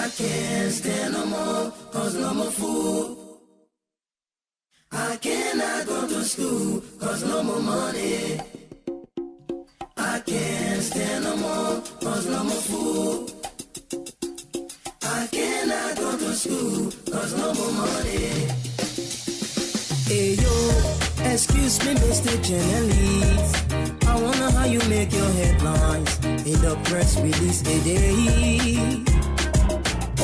I can't stand no more, cause no more food. I cannot go to school, cause no more money. I can't stand no more, cause no more food. I cannot go to school, cause no more money. Hey yo, excuse me, Mr. Journalist. I wonder how you make your headlines in the press release today.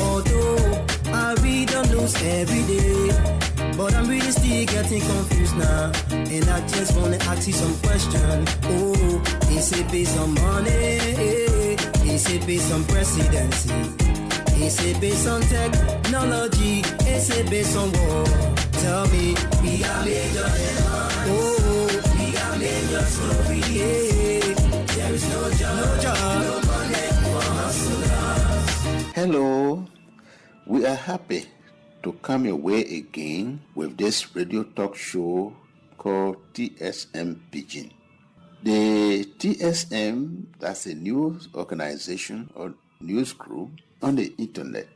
Although I read the news every day, but I'm really still getting confused now. And I just wanna ask you some questions. Oh, is it based on money? Is it based on presidency? Is it based on technology? Is it based on war? Tell me, we got major headlines. Oh, we got major story. Yeah. There is no job, no money for hustlers. Hello, we are happy to come your way again with this radio talk show called TSM Pidgin. The TSM, that's a news organization or news group on the internet,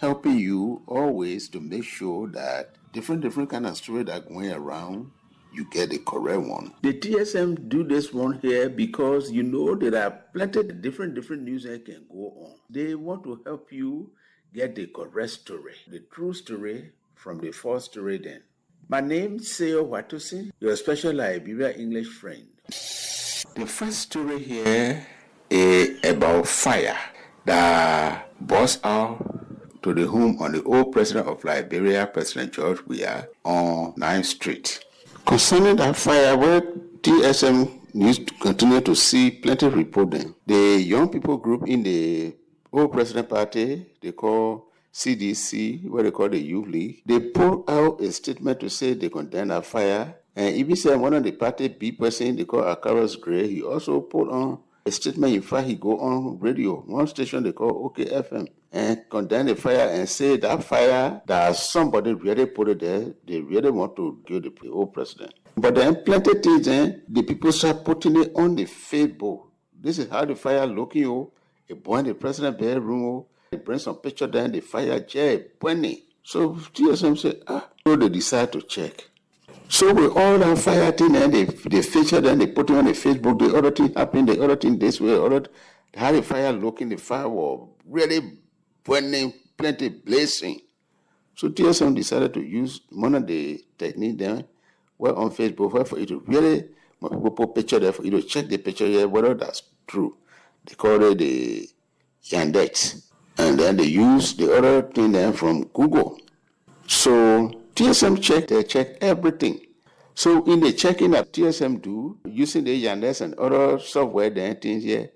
helping you always to make sure that different kind of story that are going around, you get the correct one. The TSM do this one here because you know there are plenty of different news that can go on. They want to help you get the correct story, the true story from the false story then. My name is Seo Watusi, your special Liberian English friend. The first story here is about fire that burst out to the home on the old president of Liberia, President George Weah, on 9th Street. Concerning that fire, where TSM news continue to see plenty reporting, the young people group in the old president party, they call CDC, what they call the Youth League, they put out a statement to say they condemn that fire. And even said one of the party B person, they call Akaros Gray, he also put on a statement. In fact, he go on radio, one station they call OKFM, and condemn the fire and say that fire, that somebody really put it there, they really want to kill the old president. But then plenty things, the people start putting it on the Facebook. This is how the fire looking, it burn the president bedroom, they bring some picture there, the fire just burning. So TSM say, so they decide to check. So with all that fire thing, and they feature, then they put it on the Facebook, the other thing happened, the other thing this way, how the fire looking, the fire was really burning, plenty blazing. So TSM decided to use one of the techniques then, where on Facebook, where for you to really, people put picture there for you to check the picture here, whether that's true. They call it the Yandex. And then they use the other thing then from Google. So TSM check everything. So in the checking that TSM do, using the Yandex and other software then things here,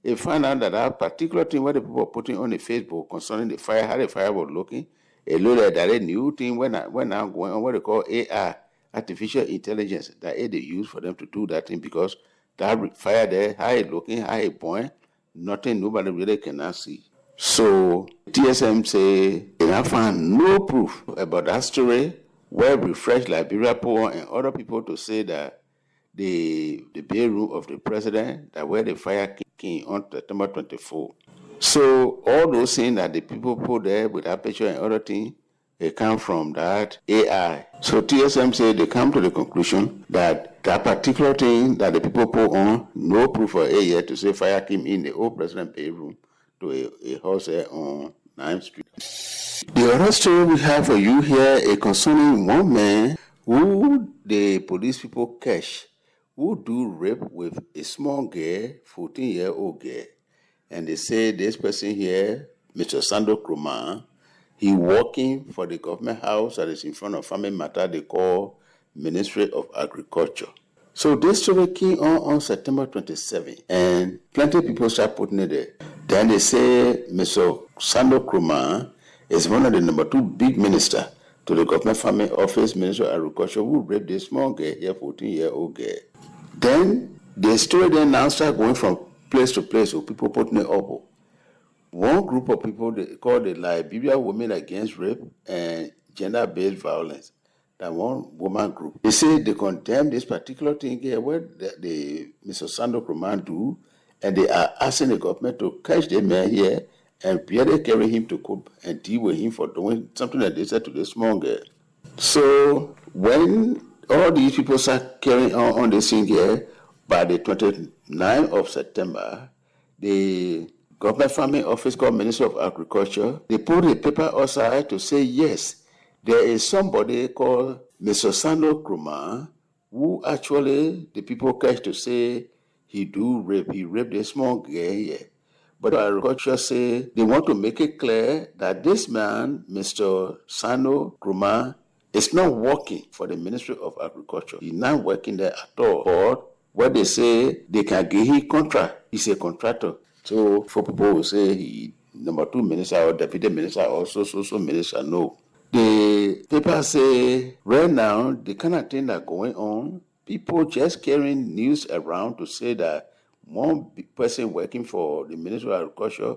they find out that that particular thing where the people are putting on the Facebook concerning the fire, how the fire was looking, it looked like that a new thing when I'm going on what they call AI, artificial intelligence, that they use for them to do that thing because that fire there, how it looking, how it burning, nothing nobody really cannot see. So TSM say they have found no proof about that story where Refresh Liberia Poor and other people to say that the bedroom of the president, that where the fire came on September 24. So all those things that the people put there with that picture and other things, they come from that AI. So TSM say they come to the conclusion that that particular thing that the people put on, no proof for it yet to say fire came in the old president bedroom to a house there on 9th Street. The other story we have for you here is concerning one man who the police people catch, who do rape with a small girl, 14-year-old girl. And they say this person here, Mr. Sando Krumah, he working for the government house that is in front of Family Matter they call Ministry of Agriculture. So this story came on September 27, and plenty of people start putting it there. Then they say Mr. Sando Krumah is one of the number 2 big minister to the government family office, Ministry of Agriculture, who raped this small girl here, 14-year-old girl. Then the story then now start going from place to place with people putting it up. One group of people they call the Liberian Women Against Rape and Gender-Based Violence. That one woman group. They say they condemn this particular thing here where the Mr. Sando Krumah do, and they are asking the government to catch the man here and really carry him to court and deal with him for doing something that they said to the small girl. So when all these people start carrying on this thing here, by the 29th of September, the government farming office called Ministry of Agriculture, they put a paper outside to say, yes, there is somebody called Mr. Sando Kruma, who actually the people catch to say he raped a small girl here. But agriculture say they want to make it clear that this man, Mr. Sano Kruma, is not working for the Ministry of Agriculture. He's not working there at all. But what they say, they can give him contract. He's a contractor. So for people who say he number 2 minister or deputy minister or so minister, no. The paper say right now the kind of thing that going on, people just carrying news around to say that one person working for the Ministry of Agriculture,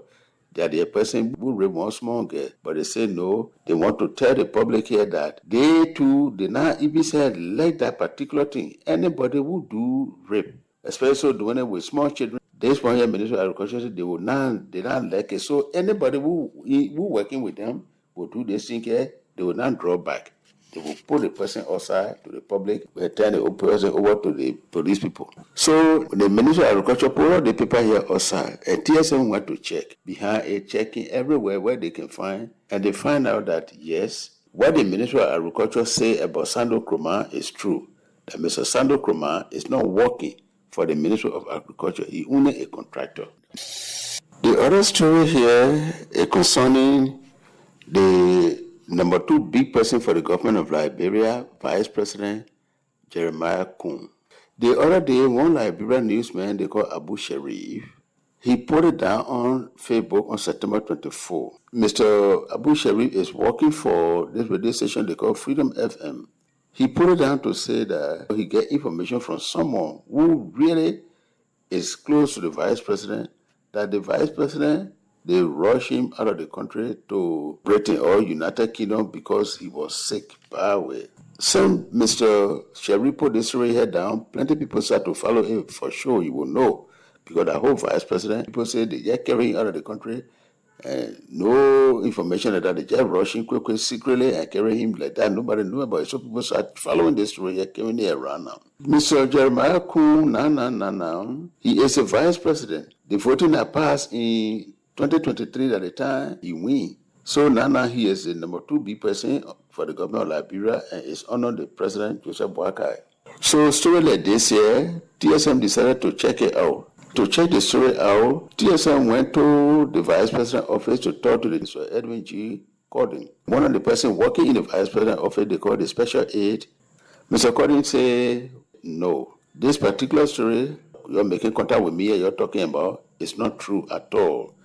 that the person who raped one small girl. But they say no, they want to tell the public here that they too, they not even said like that particular thing. Anybody who do rape, especially doing it with small children, this one here Ministry of Agriculture, they not like it. So anybody who working with them will do this thing here, they will not draw back. They will put the person outside to the public, will turn the person over to the police people. So the Ministry of Agriculture put all the paper here outside, and TSM went to check. Behind it, checking everywhere where they can find, and they find out that yes, what the Ministry of Agriculture say about Sando Kruma is true. That Mr. Sando Kruma is not working for the Ministry of Agriculture. He only a contractor. The other story here is concerning the number 2 big person for the government of Liberia, Vice President Jeremiah Kuhn. The other day, one Liberian newsman they call Abu Sharif, he put it down on Facebook on September 24. Mr. Abu Sharif is working for this radio station they call Freedom FM. He put it down to say that he get information from someone who really is close to the vice president, that the vice president, they rush him out of the country to Britain or United Kingdom because he was sick. By the way, since Mr. Sharif put this story here down, plenty of people start to follow him. For sure, you will know. Because the whole vice president, people say they just carrying him out of the country and no information like that. They just rush him quickly, secretly, and carry him like that. Nobody knew about it. So people start following this story here, carrying it around now. Mr. Jeremiah Kuhn, now, he is a vice president. The voting that passed in 2023 at the time, he win. So now he is the number 2 big person for the government of Liberia and is under the president, Joseph Boakai. So story like this here, TSM decided to check it out. To check the story out, TSM went to the vice president office to talk to the Mr. Edwin G. Cordin. One of the person working in the vice president office, they call the special aide. Mr. Cordin said, no, this particular story you're making contact with me and you're talking about is not true at all.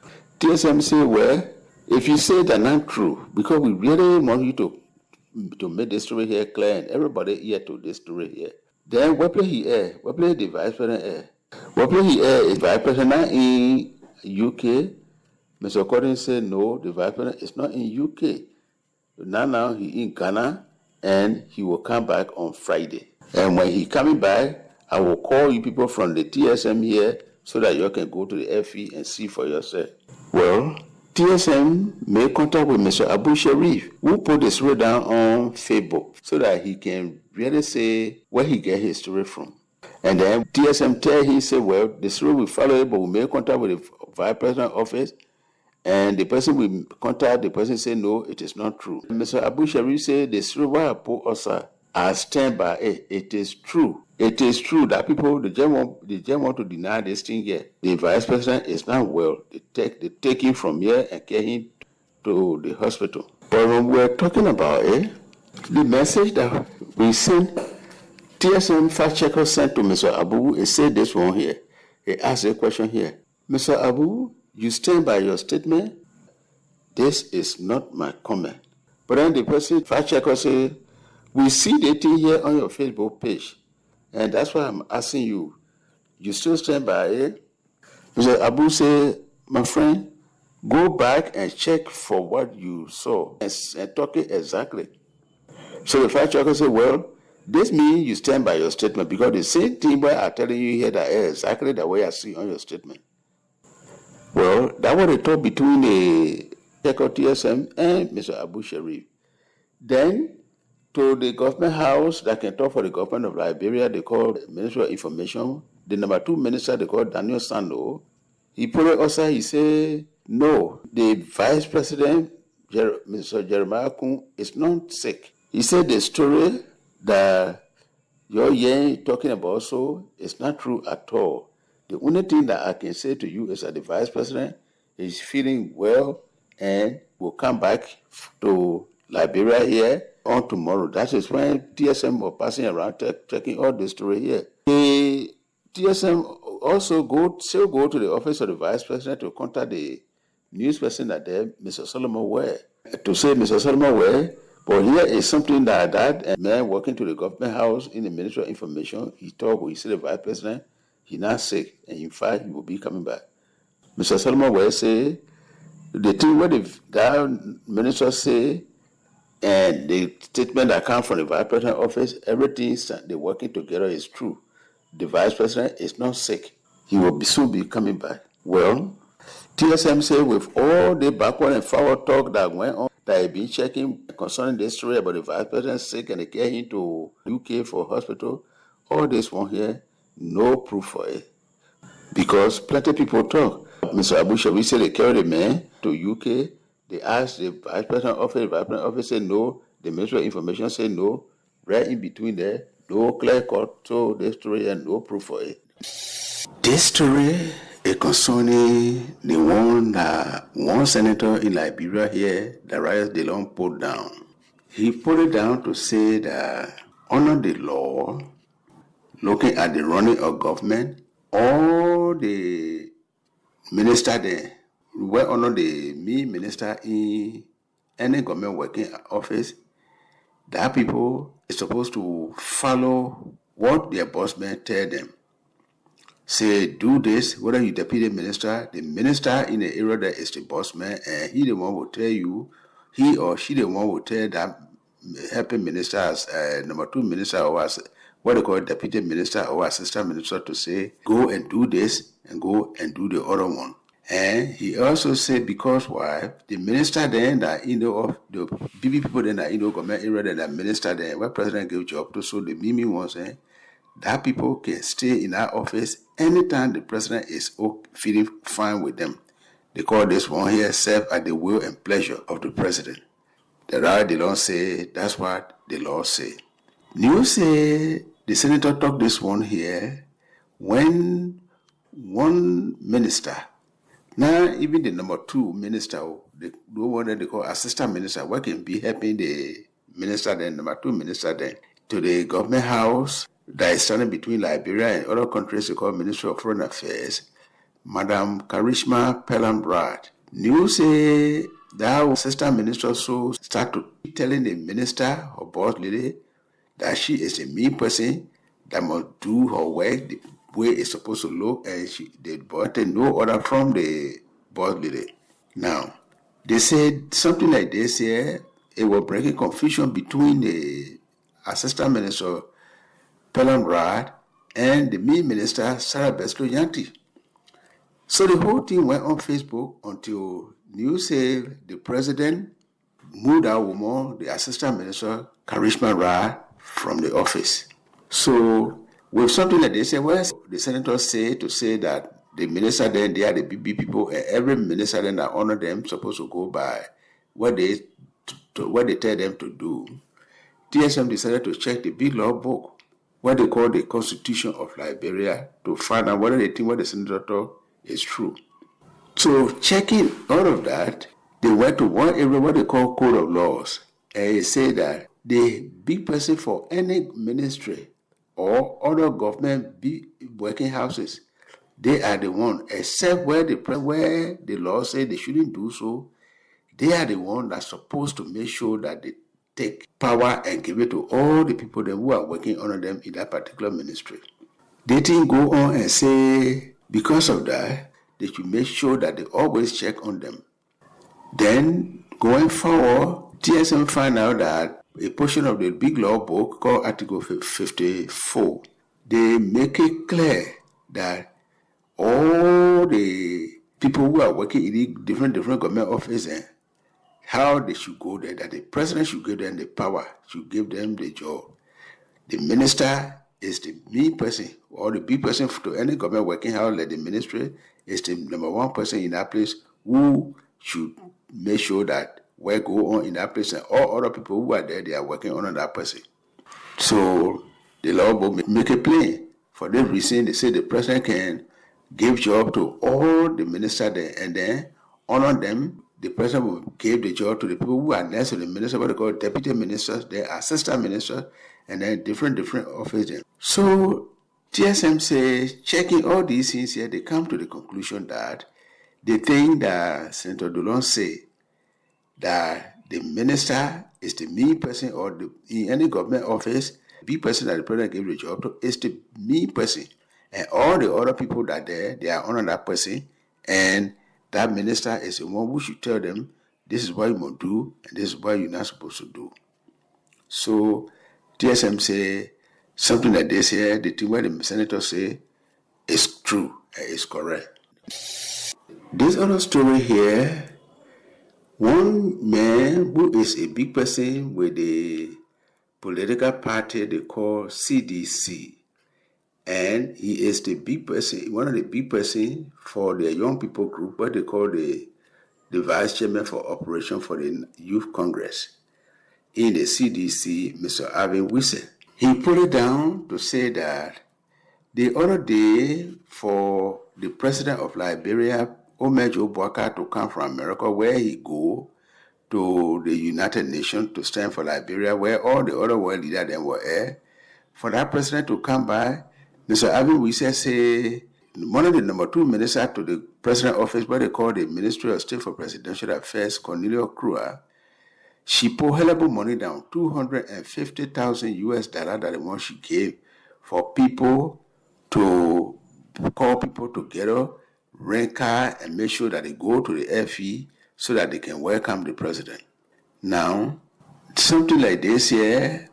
TSM say, well, if you say that's not true, because we really want you to make this story here clear and everybody here to this story here, then what play he air? What play the vice president air? What play he air is vice president in UK. Mr. Cordin said, no, the vice president is not in UK. Now he in Ghana and he will come back on Friday. And when he coming back, I will call you people from the TSM here so that you can go to the FE and see for yourself. Well, TSM made contact with Mr. Abu Sharif, who put the story down on Facebook so that he can really say where he get his story from. And then TSM tell him, say, well, the story will follow it, but we made contact with the vice president office. And the person we contact, the person say, no, it is not true. Mr. Abu Sharif said, the story why I put us I stand by it. It is true. It is true that people, they just want to deny this thing here. The vice president is not well. They take him from here and carry him to the hospital. But when we're talking about it, the message that we sent, TSM fact checker sent to Mr. Abu, he said this one here. He asked a question here. Mr. Abu, you stand by your statement? This is not my comment. But then the person, fact checker, said, we see the thing here on your Facebook page. And that's why I'm asking you, you still stand by it? Mr. Abu said, my friend, go back and check for what you saw and talk it exactly. So the fact checker said, well, this means you stand by your statement because the same thing where I'm telling you here that is exactly the way I see on your statement. Well, that was a talk between the TSM and Mr. Abu Sharif. Then, to the government house that can talk for the government of Liberia, they call the Minister of Information. The number two minister, they call Daniel Sando. He put it aside, he said, no, the vice president, Mr. Jeremiah Kun, is not sick. He said the story that you're hearing talking about so is not true at all. The only thing that I can say to you is that the vice president is feeling well and will come back to Liberia here on tomorrow. That is when TSM was passing around checking all the story here. The TSM also still go to the office of the vice president to contact the news person that there, Mr. Solomon Ware, to say Mr. Solomon Ware. But here is something that man working to the government house in the Ministry of Information, he said the vice president, he's not sick, and in fact, he will be coming back. Mr. Solomon Ware say, the thing what that minister say, and the statement that comes from the vice president office, everything they're working together is true. The vice president is not sick. He will soon be coming back. Well, TSM say with all the backward and forward talk that went on, that have been checking concerning this story about the vice president sick and they get him to UK for hospital, all this one here, no proof for it. Because plenty of people talk. Mr. Abu Shabi said they carried the man to UK. They asked the vice president office said no. The Ministry of Information said no. Right in between there, no clear cut to this story and no proof for it. This story is concerning the one that one senator in Liberia here, the Darius DeLong, put down. He put it down to say that under the law, looking at the running of government, all the minister there were under the minister in any government working office, that people is supposed to follow what their boss man tell them. Say, do this, whether you deputy minister, the minister in the area that is the boss man, and he the one will tell you, he or she the one will tell that helping minister as number two minister or as what they call deputy minister or assistant minister to say, go and do this and go and do the other one. And he also said because why the minister then that of the BB people then that government area that minister then where president gave job to so the Mimi ones that people can stay in that office anytime the president is feeling fine with them. They call this one here serve at the will and pleasure of the president. The right the law say that's what the law say. News say the senator talk this one here when one minister, now even the number two minister, the one that they call assistant minister, what can be helping the minister then, number two minister then, to the government house that is standing between Liberia and other countries they call Ministry of Foreign Affairs, Madam Karishma Pelambrad. News say that assistant minister so start to telling the minister or boss lady that she is a mean person that must do her work the way it's supposed to look, and they bought no order from the boss lady. Now, they said something like this here, it was bringing confusion between the assistant minister Pelham Rad and the main minister Sarah Beslo Yanti. So the whole thing went on Facebook until news said the president moved that woman, the assistant minister Karishma Rad, from the office. So with something like this, well, the senators say that the minister then they are the BB people, and every minister then that honor them supposed to go by what they tell them to do. TSM decided to check the big law book, what they call the Constitution of Liberia, to find out whether they think what the senator talk is true. So checking all of that, they went to one area what they call Code of Laws, and it said that the big person for any ministry or other government working houses, they are the one, except where the law say they shouldn't do so, they are the one that's supposed to make sure that they take power and give it to all the people who are working under them in that particular ministry. They didn't go on and say, because of that, they should make sure that they always check on them. Then, going forward, TSM find out that a portion of the big law book called Article 54, they make it clear that all the people who are working in the different government offices, how they should go there, that the president should give them the power, should give them the job. The minister is the main person or the big person to any government working house, like the ministry is the number one person in that place who should make sure that work go on in that place, and all other people who are there, they are working under that person. So the law will make it plain. For this reason, they say the president can give job to all the ministers there, and then honor them. The president will give the job to the people who are next to the minister, what they call deputy ministers, their assistant ministers, and then different offices. So TSM says, checking all these things here, they come to the conclusion that the thing that Senator Dulon say, that the minister is the main person, or in any government office, the big person that the president gave the job to is the main person. And all the other people that they are under that person, and that minister is the one who should tell them, this is what you must do, and this is what you're not supposed to do. So TSM say something like this here, the thing where the senator say is true, is correct. This other story here, one man who is a big person with the political party they call CDC, and he is the big person, one of the big person for the young people group, what they call the vice chairman for operation for the Youth Congress in the CDC, Mr. Alvin Wisse. He put it down to say that the other day for the president of Liberia, Omejo Boaka, to come from America, where he go to the United Nations to stand for Liberia, where all the other world leaders then were there, for that president to come by, Mr. Alvin Wisse say, one of the number two ministers to the president office, what they call the Ministry of State for Presidential Affairs, Cornelia Crua, she put hellable money down, $250,000 US that the one she gave for people to call people together, rent car, and make sure that they go to the FE so that they can welcome the president. Now, something like this here,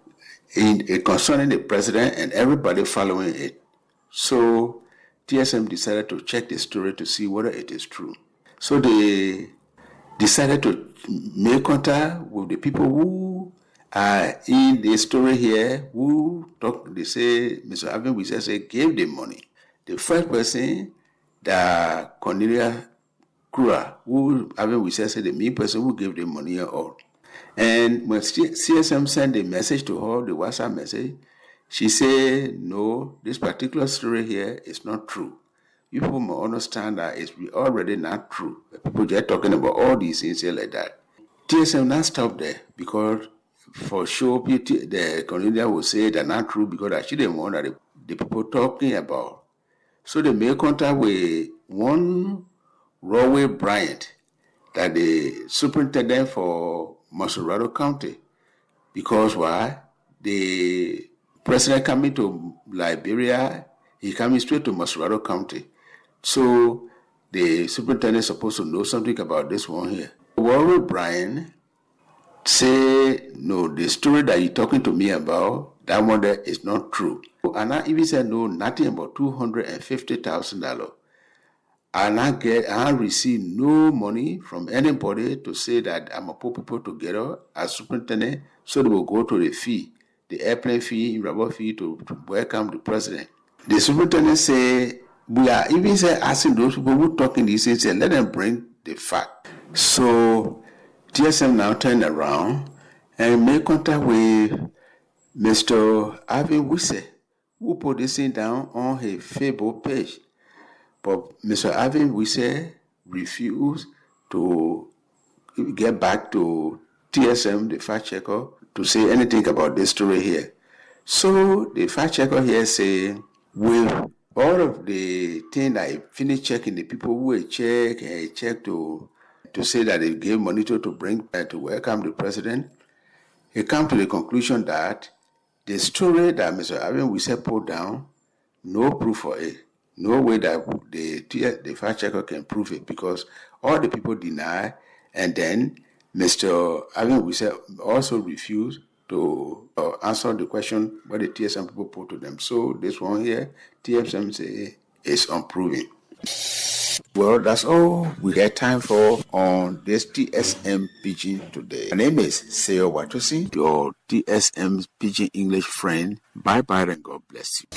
concerning the president and everybody following it. So TSM decided to check the story to see whether it is true. So they decided to make contact with the people who are in the story here, who talk. They say Mr. Alvin Wisse gave them money. The first person, the Cornelia Crua, who Alvin Wisse said the main person who gave them money and all. And when CSM sent a message to her, the WhatsApp message, she said, no, this particular story here is not true. You people must understand that it's already not true. People just talking about all these things here like that. TSM not stop there, because for sure the Cornelia will say they're not true, because that's the one that the people talking about. So they made contact with one Roy Bryant, that the superintendent for Masurado County, because why? The president coming to Liberia, he coming straight to Masurado County. So the superintendent is supposed to know something about this one here. Warren Bryan say, no, the story that you're talking to me about, that one there is not true. And I even said, no, nothing about $250,000. I receive no money from anybody to say that I'm going to put people together as superintendent so they will go to the fee, the airplane fee, rubber fee to welcome the president. The superintendent say, we are even asking those people who talking these things, let them bring the fact. So TSM now turned around and made contact with Mr. Alvin Wisse, who put this thing down on his Facebook page. But Mr. Alvin Wisse refused to get back to TSM, the fact checker, to say anything about this story here. So the fact checker here say, with all of the thing that I finished checking, the people who check to say that they gave money to bring to welcome the president, he come to the conclusion that the story that Mr. Alvin Wisse put down, no proof for it. No way that the fact checker can prove it, because all the people deny, and then Mr. Alvin Wisse also refused to answer the question what the TSM people put to them. So this one here, TSM say is unproven. Well, that's all we had time for on this TSM Pidgin today. My name is Seo Watosi, your TSM Pidgin English friend. Bye bye and God bless you.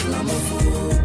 I'm a fool.